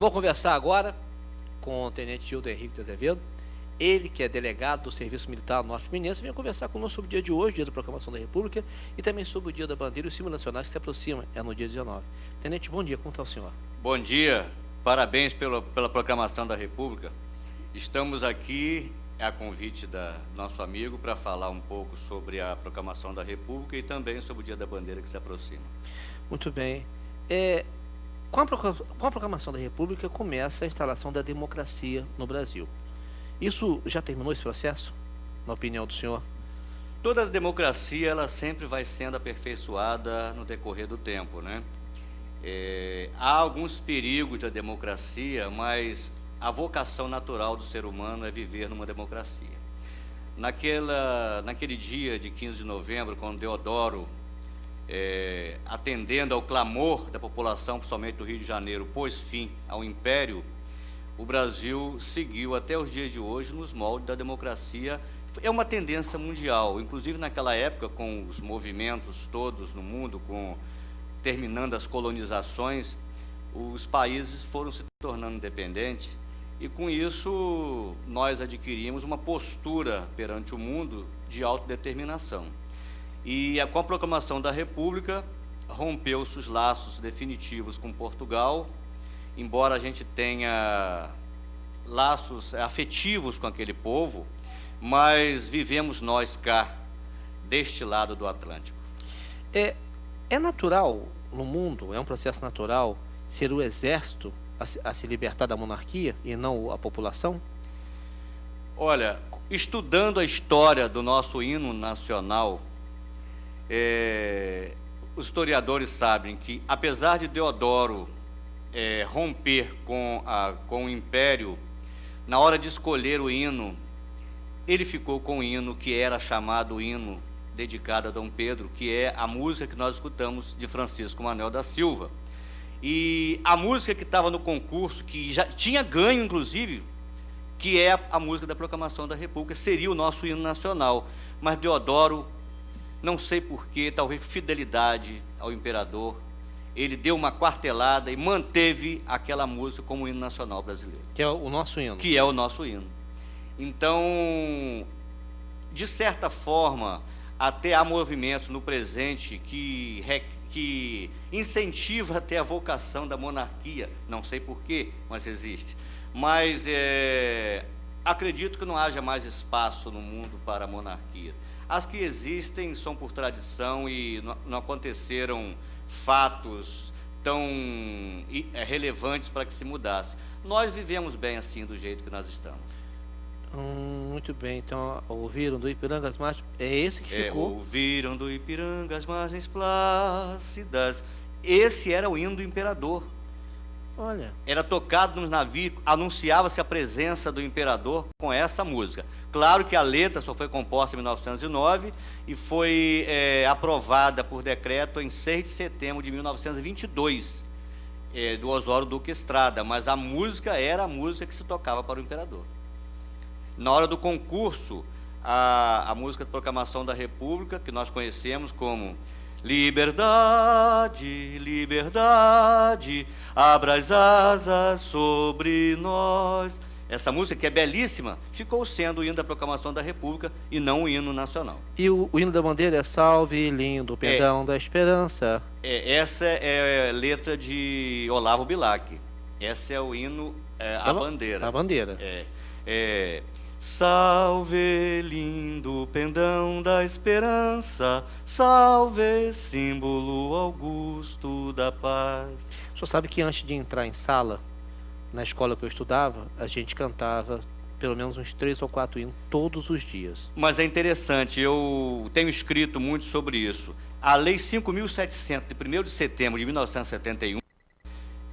Vou conversar agora com o Tenente Gildo Henrique de Azevedo, ele que é delegado do Serviço Militar Norte-Fluminense, vem conversar conosco sobre o dia de hoje, dia da Proclamação da República, e também sobre o dia da Bandeira e os símbolos nacionais que se aproximam, é no dia 19. Tenente, bom dia, como está o senhor? Bom dia, parabéns pela Proclamação da República. Estamos aqui, a convite do nosso amigo, para falar um pouco sobre a Proclamação da República e também sobre o dia da Bandeira que se aproxima. Muito bem. Com a Proclamação da República começa a instalação da democracia no Brasil. Isso já terminou esse processo, na opinião do senhor? Toda democracia, ela sempre vai sendo aperfeiçoada no decorrer do tempo, né? Há alguns perigos da democracia, mas a vocação natural do ser humano é viver numa democracia. Naquele dia de 15 de novembro, quando Deodoro, atendendo ao clamor da população, principalmente do Rio de Janeiro, pôs fim ao Império, o Brasil seguiu até os dias de hoje nos moldes da democracia. É uma tendência mundial, inclusive naquela época, com os movimentos todos no mundo, terminando as colonizações, os países foram se tornando independentes e, com isso, nós adquirimos uma postura perante o mundo de autodeterminação. E com a proclamação da República, rompeu-se os laços definitivos com Portugal, embora a gente tenha laços afetivos com aquele povo, mas vivemos nós cá, deste lado do Atlântico. É natural no mundo, é um processo natural, ser o exército a se libertar da monarquia e não a população? Olha, estudando a história do nosso hino nacional, os historiadores sabem que, apesar de Deodoro romper com o Império, na hora de escolher o hino, ele ficou com o hino que era chamado hino dedicado a Dom Pedro, que é a música que nós escutamos de Francisco Manuel da Silva. E a música que estava no concurso, que já tinha ganho, inclusive, que é a música da Proclamação da República, seria o nosso hino nacional. Mas Deodoro, não sei porquê, talvez por fidelidade ao imperador, ele deu uma quartelada e manteve aquela música como hino nacional brasileiro. Que é o nosso hino. Que é o nosso hino. Então, de certa forma, até há movimentos no presente que incentiva até a vocação da monarquia, não sei porquê, mas existe. Mas acredito que não haja mais espaço no mundo para monarquias. As que existem são por tradição e não aconteceram fatos tão relevantes para que se mudasse. Nós vivemos bem assim, do jeito que nós estamos. Muito bem, então ouviram do Ipiranga as margens, é esse que ficou? Ouviram do Ipiranga as margens plácidas. Esse era o hino do imperador. Olha. Era tocado nos navios, anunciava-se a presença do imperador com essa música. Claro que a letra só foi composta em 1909 e foi aprovada por decreto em 6 de setembro de 1922, do Osório Duque Estrada, mas a música era a música que se tocava para o imperador. Na hora do concurso, a música de Proclamação da República, que nós conhecemos como Liberdade, liberdade, abra as asas sobre nós. Essa música, que é belíssima, ficou sendo o hino da Proclamação da República e não o hino nacional. E o hino da bandeira é Salve, lindo, perdão da esperança. Essa é a letra de Olavo Bilac. Essa é o hino, a bandeira. A bandeira. Salve, lindo pendão da esperança, salve, símbolo augusto da paz. O senhor sabe que antes de entrar em sala, na escola que eu estudava, a gente cantava pelo menos uns 3 ou 4 hinos todos os dias. Mas é interessante, eu tenho escrito muito sobre isso. A Lei 5.700, de 1º de setembro de 1971,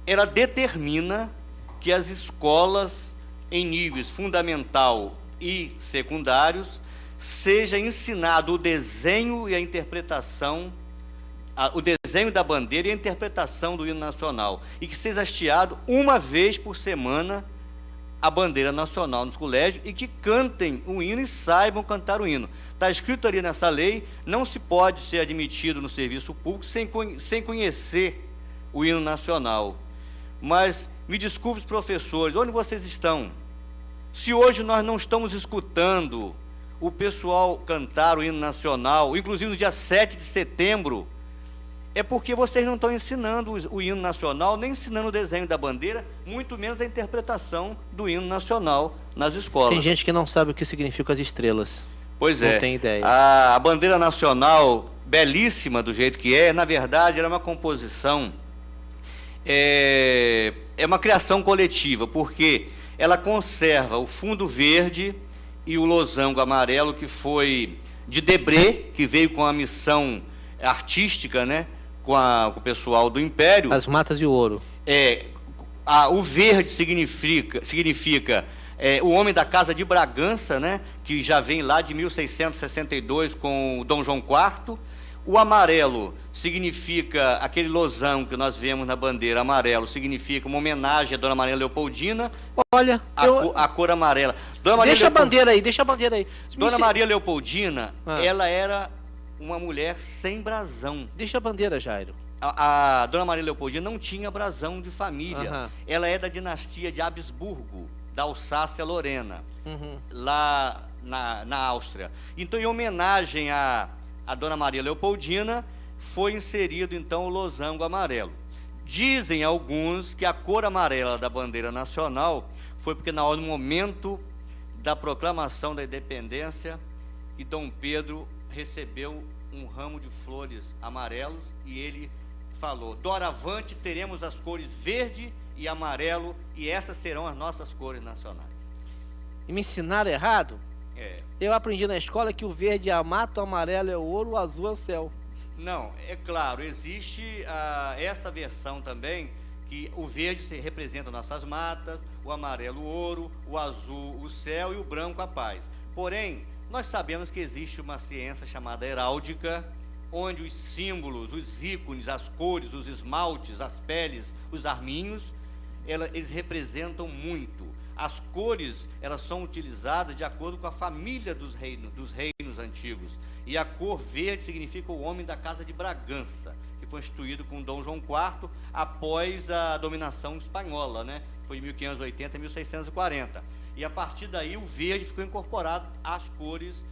ela determina que as escolas em níveis fundamental e secundários seja ensinado o desenho e a interpretação, o desenho da bandeira e a interpretação do hino nacional, e que seja hasteado uma vez por semana a bandeira nacional nos colégios e que cantem o hino e saibam cantar o hino. Está escrito ali nessa lei, não se pode ser admitido no serviço público sem conhecer o hino nacional. Mas Me desculpe os professores, onde vocês estão? Se hoje nós não estamos escutando o pessoal cantar o hino nacional, inclusive no dia 7 de setembro, é porque vocês não estão ensinando o hino nacional, nem ensinando o desenho da bandeira, muito menos a interpretação do hino nacional nas escolas. Tem gente que não sabe o que significam as estrelas. Pois é. Não tem ideia. A bandeira nacional, belíssima do jeito que é, na verdade, ela é uma composição, é uma criação coletiva, porque ela conserva o fundo verde e o losango amarelo, que foi de Debré, que veio com a missão artística, né, com o pessoal do Império. As matas e o ouro. O verde significa o homem da Casa de Bragança, né, que já vem lá de 1662 com o Dom João IV. O amarelo significa aquele losango que nós vemos na bandeira, amarelo, significa uma homenagem à Dona Maria Leopoldina. Olha, a cor amarela. Deixa a bandeira aí, deixa a bandeira aí. Dona Maria Leopoldina, ela era uma mulher sem brasão. Deixa a bandeira, Jairo. A Dona Maria Leopoldina não tinha brasão de família. Ela é da dinastia de Habsburgo, da Alsácia-Lorena, lá na Áustria. Então, em homenagem a Dona Maria Leopoldina, foi inserido então o losango amarelo. Dizem alguns que a cor amarela da bandeira nacional foi porque no momento da proclamação da independência, que Dom Pedro recebeu um ramo de flores amarelos e ele falou: doravante teremos as cores verde e amarelo, e essas serão as nossas cores nacionais. E me ensinaram errado? Eu aprendi na escola que o verde é a mata, o amarelo é o ouro, o azul é o céu. Não, é claro, existe essa versão também, que o verde representa nossas matas, o amarelo o ouro, o azul o céu e o branco a paz. Porém, nós sabemos que existe uma ciência chamada heráldica, onde os símbolos, os ícones, as cores, os esmaltes, as peles, os arminhos, eles representam muito. As cores, elas são utilizadas de acordo com a família dos reinos antigos. E a cor verde significa o homem da Casa de Bragança, que foi instituído com Dom João IV após a dominação espanhola, né? Foi de 1580 a 1640. E a partir daí o verde ficou incorporado às cores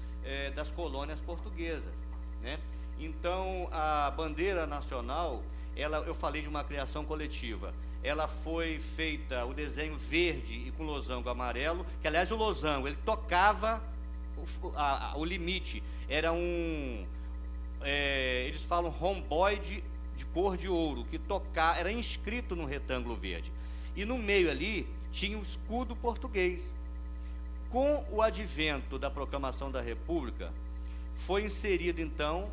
das colônias portuguesas, né? Então, a bandeira nacional, eu falei de uma criação coletiva. Ela foi feita, o desenho verde e com losango amarelo, que aliás o losango, ele tocava o limite, era eles falam romboide de cor de ouro, que era inscrito no retângulo verde. E no meio ali tinha o escudo português. Com o advento da proclamação da República, foi inserido então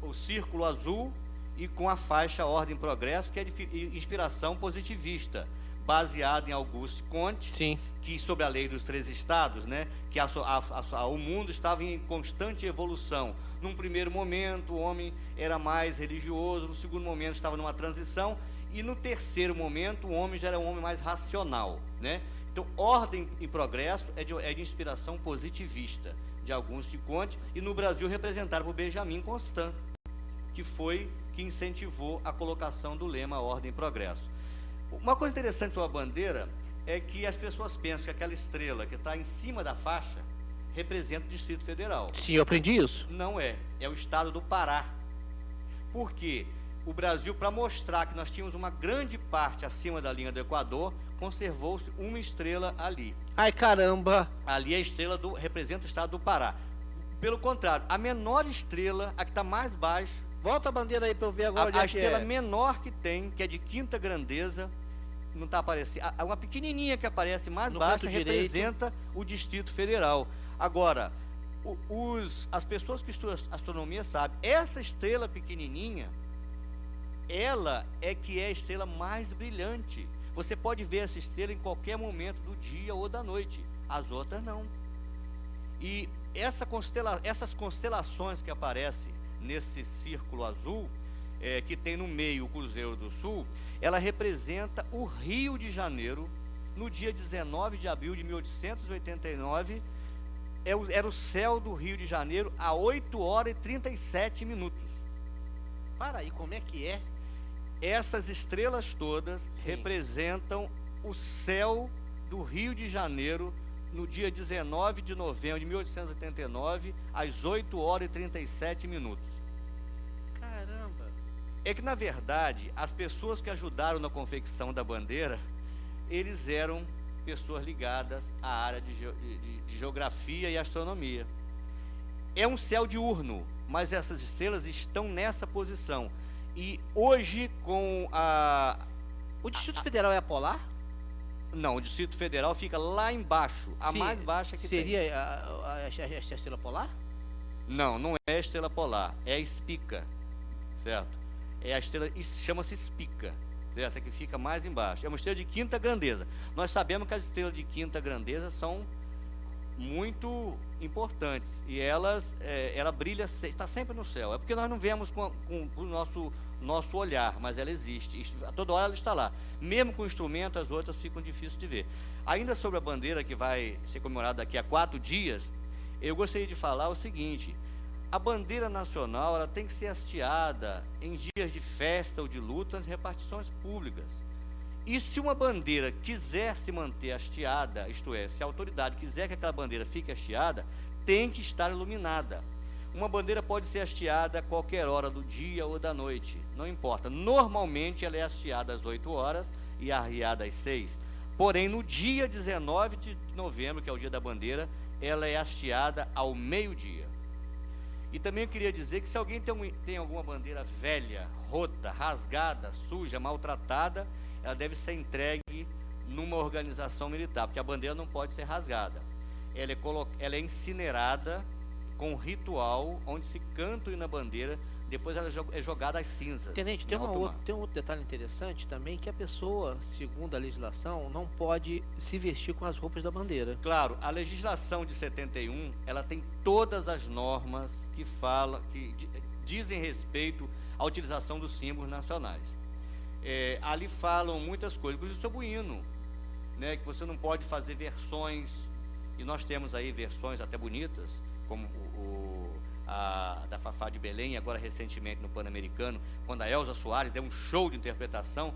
o círculo azul e com a faixa Ordem e Progresso, que é de inspiração positivista, baseada em Auguste Comte, Sim. que sobre a lei dos 3 estados, né, que o mundo estava em constante evolução. Num primeiro momento, o homem era mais religioso, no segundo momento estava numa transição, e no terceiro momento, o homem já era um homem mais racional, né? Então, Ordem e Progresso é de inspiração positivista, de Auguste Comte, e no Brasil representado por Benjamin Constant, que incentivou a colocação do lema Ordem e Progresso. Uma coisa interessante sobre a bandeira é que as pessoas pensam que aquela estrela que está em cima da faixa representa o Distrito Federal. Sim, eu aprendi isso. Não é o estado do Pará. Por quê? O Brasil, para mostrar que nós tínhamos uma grande parte acima da linha do Equador, conservou-se uma estrela ali. Ai, caramba! Ali a estrela representa o estado do Pará. Pelo contrário, a menor estrela, a que está mais baixo, volta a bandeira aí para eu ver agora. A estrela menor que tem, que é de quinta grandeza, não está aparecendo. Uma pequenininha que aparece mais baixa representa o Distrito Federal. Agora, as pessoas que estudam astronomia sabem, essa estrela pequenininha, ela é que é a estrela mais brilhante. Você pode ver essa estrela em qualquer momento do dia ou da noite. As outras não. E essas constelações que aparecem nesse círculo azul, que tem no meio o Cruzeiro do Sul, ela representa o Rio de Janeiro, no dia 19 de abril de 1889, era o céu do Rio de Janeiro a 8 horas e 37 minutos. Para aí, como é que é? Essas estrelas todas Sim. representam o céu do Rio de Janeiro no dia 19 de novembro de 1889, às 8 horas e 37 minutos. Caramba. É que, na verdade, as pessoas que ajudaram na confecção da bandeira, eles eram pessoas ligadas à área de geografia e astronomia. É um céu diurno, mas essas estrelas estão nessa posição. E hoje, com a... O Distrito Federal é polar? Não, o Distrito Federal fica lá embaixo, a mais baixa que tem. Seria a estrela polar? Não, não é a estrela polar, é a Spica, certo? É a estrela, chama-se Spica, certo? É que fica mais embaixo. É uma estrela de quinta grandeza. Nós sabemos que as estrelas de quinta grandeza são muito importantes e ela brilha, está sempre no céu. É porque nós não vemos com o nosso olhar, mas ela existe. A toda hora ela está lá. Mesmo com o instrumento, as outras ficam difíceis de ver. Ainda sobre a bandeira que vai ser comemorada daqui a 4 dias, eu gostaria de falar o seguinte: a bandeira nacional ela tem que ser hasteada em dias de festa ou de luta nas repartições públicas. E se uma bandeira quiser se manter hasteada, isto é, se a autoridade quiser que aquela bandeira fique hasteada, tem que estar iluminada. Uma bandeira pode ser hasteada a qualquer hora do dia ou da noite, não importa. Normalmente ela é hasteada às 8 horas e arriada às 6. Porém, no dia 19 de novembro, que é o dia da bandeira, ela é hasteada ao meio-dia. E também eu queria dizer que se alguém tem alguma bandeira velha, rota, rasgada, suja, maltratada, ela deve ser entregue numa organização militar, porque a bandeira não pode ser rasgada. Ela é incinerada com um ritual onde se canta o hino da bandeira, depois ela é jogada às cinzas. Tenente, tem um outro detalhe interessante também, que a pessoa, segundo a legislação, não pode se vestir com as roupas da bandeira. Claro, a legislação de 71, ela tem todas as normas que dizem respeito à utilização dos símbolos nacionais. Ali falam muitas coisas, inclusive sobre o hino, né, que você não pode fazer versões, e nós temos aí versões até bonitas, como a da Fafá de Belém, agora recentemente no Pan-Americano, quando a Elza Soares deu um show de interpretação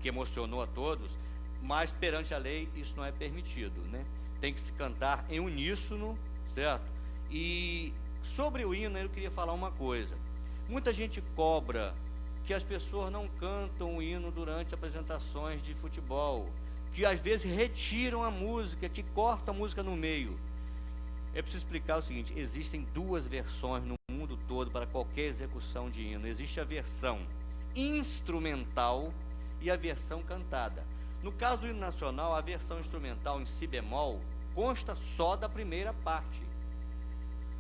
que emocionou a todos, mas perante a lei isso não é permitido, né? Tem que se cantar em uníssono, certo? E sobre o hino eu queria falar uma coisa. Muita gente cobra que as pessoas não cantam o hino durante apresentações de futebol, que às vezes retiram a música, que cortam a música no meio. É preciso explicar o seguinte: existem 2 versões no mundo todo para qualquer execução de hino. Existe a versão instrumental e a versão cantada. No caso do hino nacional, a versão instrumental em si bemol consta só da primeira parte.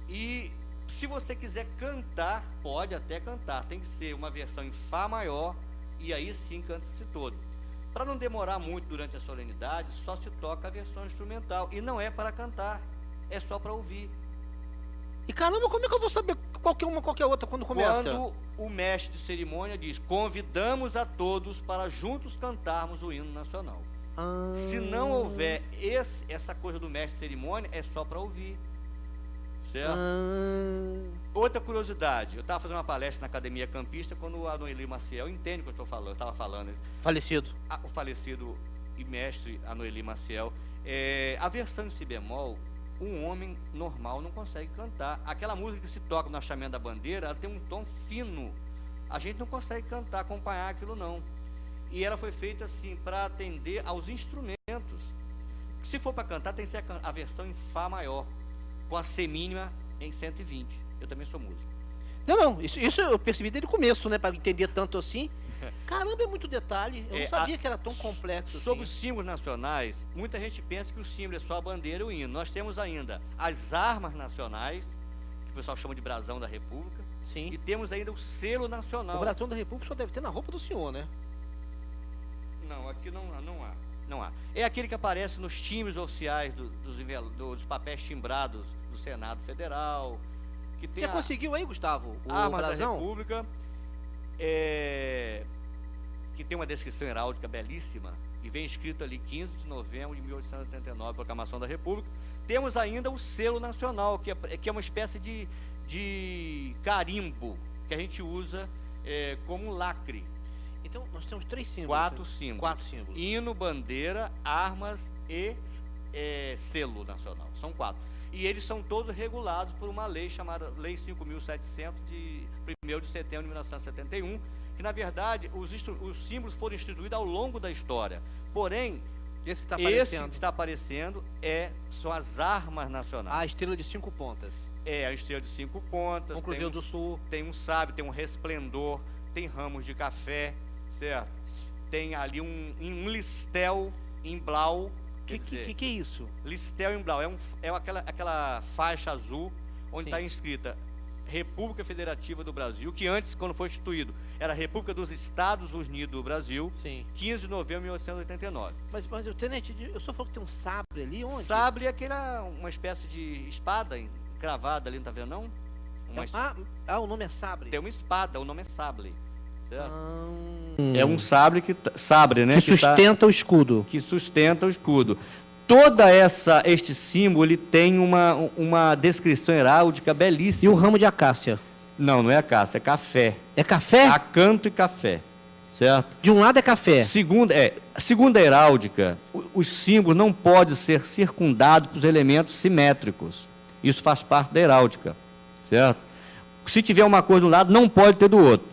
E se você quiser cantar, pode até cantar, tem que ser uma versão em Fá maior, e aí sim canta-se todo. Para não demorar muito durante a solenidade, só se toca a versão instrumental, e não é para cantar, é só para ouvir. E caramba, como é que eu vou saber qualquer uma, qualquer outra quando começa? Quando o mestre de cerimônia diz: convidamos a todos para juntos cantarmos o hino nacional. Se não houver essa coisa do mestre de cerimônia, é só para ouvir. Certo? Outra curiosidade: eu estava fazendo uma palestra na Academia Campista quando o Anoeli Maciel, entende o que eu estou falando, eu estava falando. Falecido. O falecido e mestre Anoeli Maciel. A versão em si bemol, um homem normal não consegue cantar. Aquela música que se toca no achamento da bandeira, ela tem um tom fino. A gente não consegue cantar, acompanhar aquilo não. E ela foi feita assim, para atender aos instrumentos. Se for para cantar, tem que ser a versão em Fá maior, com a C mínima em 120. Eu também sou músico. Não, isso eu percebi desde o começo, né? Para entender tanto assim. Caramba, é muito detalhe. Eu não sabia que era tão complexo. Sobre os símbolos nacionais, muita gente pensa que o símbolo é só a bandeira e o hino. Nós temos ainda as armas nacionais, que o pessoal chama de brasão da República. Sim. E temos ainda o selo nacional. O brasão da República só deve ter na roupa do senhor, né? Não, aqui não há. É aquele que aparece nos timbres oficiais dos papéis timbrados do Senado Federal. Que tem Você conseguiu aí, Gustavo, o Armas brasão? da República, que tem uma descrição heráldica belíssima, e vem escrito ali 15 de novembro de 1889, Proclamação da República. Temos ainda o selo nacional, que é uma espécie de carimbo, que a gente usa como um lacre. Então, nós temos 3 símbolos. 4 símbolos. 4 símbolos. Hino, bandeira, armas e selo nacional. São 4. E eles são todos regulados por uma lei chamada Lei 5.700, de 1º de setembro de 1971, que, na verdade, os símbolos foram instituídos ao longo da história. Porém, esse que está aparecendo são as armas nacionais. A estrela de 5 pontas. A estrela de 5 pontas. O Cruzeiro do Sul. Tem um sábio, tem um resplendor, tem ramos de café, certo? Tem ali um listel em blau. Que é isso? Listel em blau. É aquela faixa azul onde está escrita República Federativa do Brasil, que antes, quando foi instituído, era República dos Estados Unidos do Brasil. Sim. 15 de novembro de 1989. Mas tenente, eu só falou que tem um sabre ali, onde? Sabre é uma espécie de espada cravada ali, não está vendo não? O nome é sabre? Tem uma espada, o nome é sable. Certo? É um sabre né? Que sustenta o escudo. Que sustenta o escudo. Este símbolo, ele tem uma descrição heráldica belíssima. E o ramo de acácia? Não é acácia, é café. É café? Acanto e café, certo? De um lado é café. Segundo a heráldica, os símbolos não podem ser circundados por elementos simétricos. Isso faz parte da heráldica, certo? Se tiver uma cor de um lado, não pode ter do outro,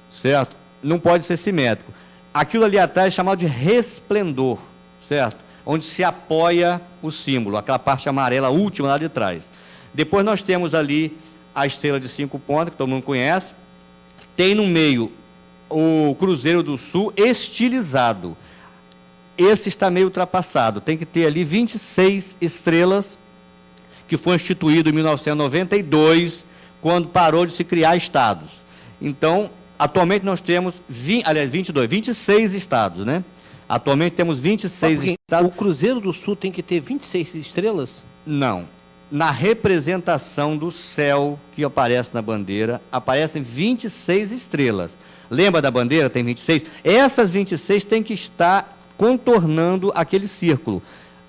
certo? Não pode ser simétrico. Aquilo ali atrás é chamado de resplendor, certo? Onde se apoia o símbolo, aquela parte amarela última lá de trás. Depois nós temos ali a estrela de 5 pontas, que todo mundo conhece. Tem no meio o Cruzeiro do Sul estilizado. Esse está meio ultrapassado. Tem que ter ali 26 estrelas, que foi instituído em 1992, quando parou de se criar estados. Então, atualmente nós temos 26 estados, né? Atualmente temos 26 estados. O Cruzeiro do Sul tem que ter 26 estrelas? Não. Na representação do céu que aparece na bandeira, aparecem 26 estrelas. Lembra da bandeira? Tem 26? Essas 26 têm que estar contornando aquele círculo,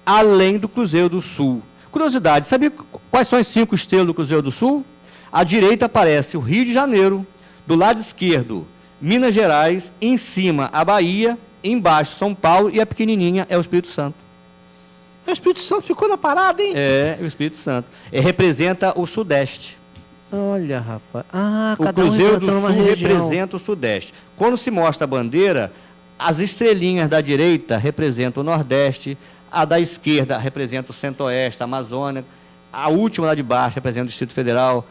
além do Cruzeiro do Sul. Curiosidade, sabia quais são as 5 estrelas do Cruzeiro do Sul? À direita aparece o Rio de Janeiro, do lado esquerdo, Minas Gerais, em cima a Bahia, embaixo São Paulo, e a pequenininha é o Espírito Santo. O Espírito Santo ficou na parada, hein? É, o Espírito Santo. Representa o Sudeste. Olha, rapaz. O Cruzeiro do Sul representa o Sudeste. Quando se mostra a bandeira, as estrelinhas da direita representam o Nordeste, a da esquerda representa o Centro-Oeste, a Amazônia, a última lá de baixo representa o Distrito Federal,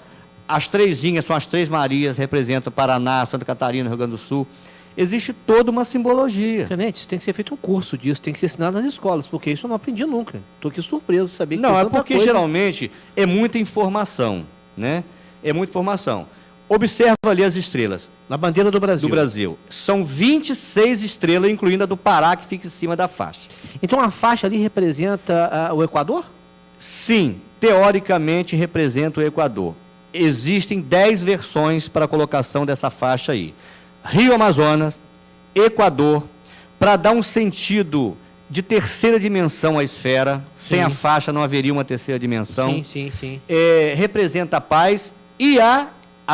as trezinhas são as 3 Marias, representam Paraná, Santa Catarina, Rio Grande do Sul. Existe toda uma simbologia. Tenente, tem que ser feito um curso disso, tem que ser ensinado nas escolas, porque isso eu não aprendi nunca. Estou aqui surpreso de saber que não, tem é tanta porque coisa. Geralmente é muita informação, né? É muita informação. Observa ali as estrelas. Na bandeira do Brasil. Do Brasil. São 26 estrelas, incluindo a do Pará, que fica em cima da faixa. Então a faixa ali representa o Equador? Sim, teoricamente representa o Equador. Existem 10 versões para a colocação dessa faixa aí. Rio Amazonas, Equador, para dar um sentido de terceira dimensão à esfera. Sim. Sem a faixa não haveria uma terceira dimensão. Sim. Representa a paz e a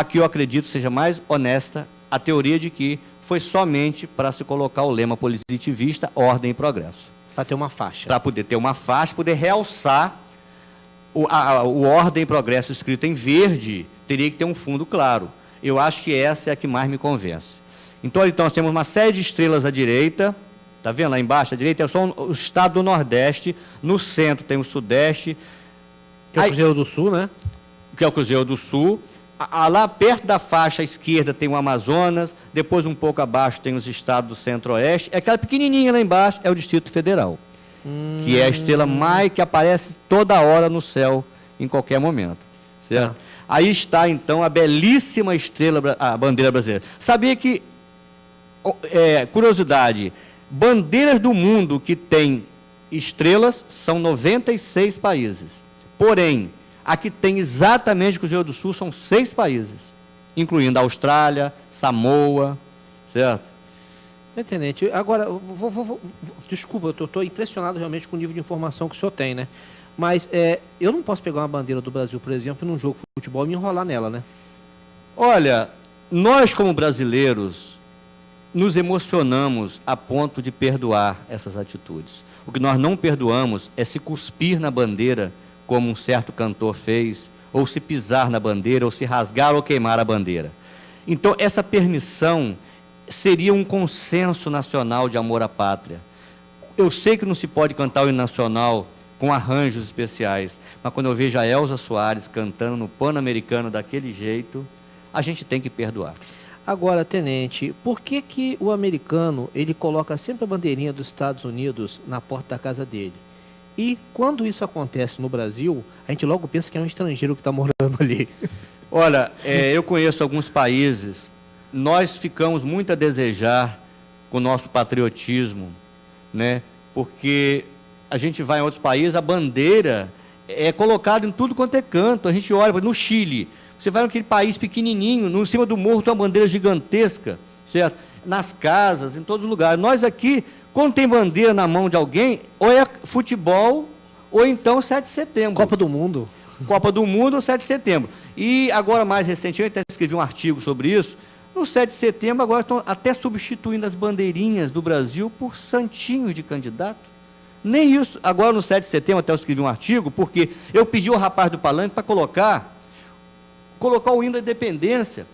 que eu acredito seja mais honesta, a teoria de que foi somente para se colocar o lema positivista, ordem e progresso. Para ter uma faixa. Para poder ter uma faixa, poder realçar o ordem e progresso escrito em verde, teria que ter um fundo claro. Eu acho que essa é a que mais me convence. Então nós temos uma série de estrelas à direita, está vendo lá embaixo? À direita é só o estado do Nordeste, no centro tem o Sudeste. Que é o Cruzeiro do Sul, né? Que é o Cruzeiro do Sul. Lá perto da faixa esquerda tem o Amazonas, depois um pouco abaixo tem os estados do Centro-Oeste. Aquela pequenininha lá embaixo é o Distrito Federal, que é a estrela mais que aparece toda hora no céu, em qualquer momento. Certo? Aí está, então, a belíssima estrela, a bandeira brasileira. Sabia que, curiosidade, bandeiras do mundo que têm estrelas são 96 países. Porém, a que tem exatamente o Cruzeiro do Sul são 6 países, incluindo a Austrália, Samoa, certo? Tenente, agora, desculpa, eu estou impressionado realmente com o nível de informação que o senhor tem, né? Mas eu não posso pegar uma bandeira do Brasil, por exemplo, num jogo de futebol e me enrolar nela, né? Olha, nós como brasileiros, nos emocionamos a ponto de perdoar essas atitudes. O que nós não perdoamos é se cuspir na bandeira, como um certo cantor fez, ou se pisar na bandeira, ou se rasgar ou queimar a bandeira. Então, essa permissão seria um consenso nacional de amor à pátria. Eu sei que não se pode cantar o hino nacional com arranjos especiais, mas quando eu vejo a Elza Soares cantando no Pan-Americano daquele jeito, a gente tem que perdoar. Agora, tenente, por que que o americano, ele coloca sempre a bandeirinha dos Estados Unidos na porta da casa dele? E quando isso acontece no Brasil, a gente logo pensa que é um estrangeiro que está morando ali. Olha, eu conheço alguns países, nós ficamos muito a desejar com o nosso patriotismo, né? Porque a gente vai em outros países, a bandeira é colocada em tudo quanto é canto. A gente olha no Chile, você vai naquele país pequenininho, no cima do morro tem uma bandeira gigantesca, certo? Nas casas, em todos os lugares. Nós aqui, quando tem bandeira na mão de alguém, ou é futebol, ou então 7 de setembro. Copa do Mundo. Copa do Mundo ou 7 de setembro. E agora, mais recentemente, até escrevi um artigo sobre isso, no 7 de setembro agora estão até substituindo as bandeirinhas do Brasil por santinhos de candidato. Nem isso. Agora, no 7 de setembro, até eu escrevi um artigo, porque eu pedi ao rapaz do palanque para colocar o hino da independência,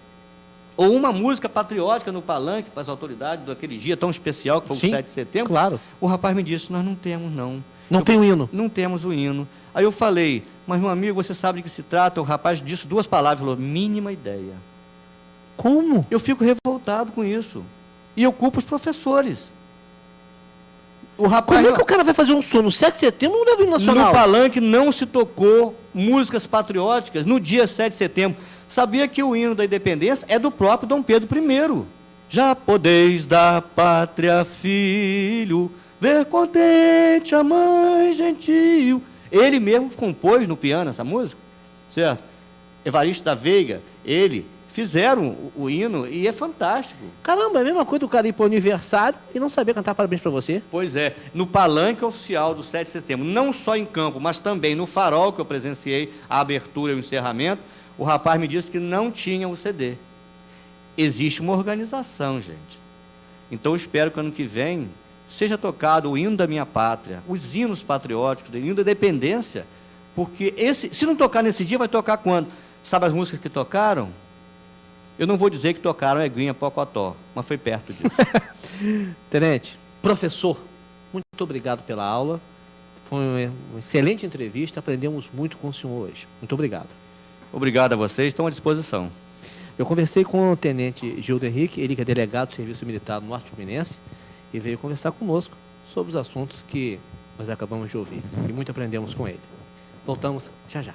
ou uma música patriótica no palanque para as autoridades daquele dia tão especial que foi o 7 de setembro. Claro. O rapaz me disse, nós não temos, não. Não tem o hino? Não temos o hino. Aí eu falei, mas meu amigo, você sabe de que se trata? O rapaz disse 2 palavras, falou, mínima ideia. Como? Eu fico revoltado com isso. E eu culpo os professores. O rapaz, como é que o cara vai fazer um som no 7 de setembro não deve ir nacional? No palanque não se tocou músicas patrióticas no dia 7 de setembro. Sabia que o hino da independência é do próprio Dom Pedro I. Já podeis da pátria, filho, ver contente a mãe gentil. Ele mesmo compôs no piano essa música, certo? Evaristo da Veiga, ele fizeram o hino e é fantástico. Caramba, é a mesma coisa do cara ir para o aniversário e não saber cantar parabéns para você. Pois é, no palanque oficial do 7 de setembro, não só em campo, mas também no farol que eu presenciei, a abertura e o encerramento, o rapaz me disse que não tinha o CD. Existe uma organização, gente. Então eu espero que ano que vem seja tocado o hino da minha pátria, os hinos patrióticos, o hino da independência, porque se não tocar nesse dia, vai tocar quando? Sabe as músicas que tocaram? Eu não vou dizer que tocaram Eguinha Pocotó, mas foi perto disso. Tenente, professor, muito obrigado pela aula. Foi uma excelente entrevista, aprendemos muito com o senhor hoje. Muito obrigado. Obrigado a vocês, estão à disposição. Eu conversei com o tenente Gildo Henrique, ele que é delegado do Serviço Militar do Norte Fluminense, e veio conversar conosco sobre os assuntos que nós acabamos de ouvir. E muito aprendemos com ele. Voltamos já já.